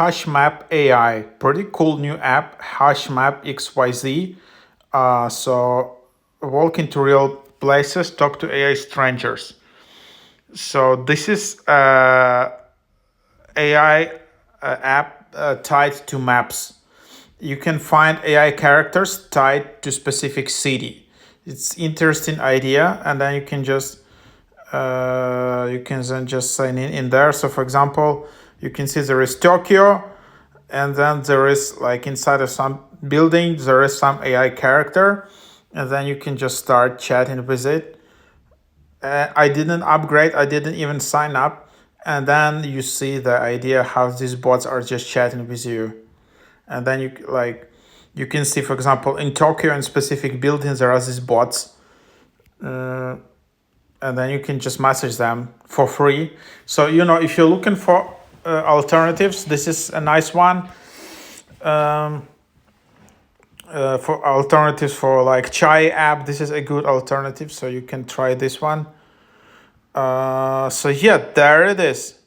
HUSHMAP AI, pretty cool new app, HUSHMAP XYZ. So walk into real places, talk to AI strangers. So this is AI app tied to maps. You can find AI characters tied to specific city. It's interesting idea, and then you can then just sign in there. So for example, you can see there is Tokyo, and then there is like inside of some building there is some AI character, and then you can just start chatting with it. I didn't upgrade, I didn't even sign up, and then you see the idea how these bots are just chatting with you. And then you can see, for example, in Tokyo in specific buildings there are these bots, and then you can just message them for free. So if you're looking for alternatives, this is a nice one. For alternatives for like chai app, this is a good alternative, so you can try this one. So yeah, there it is.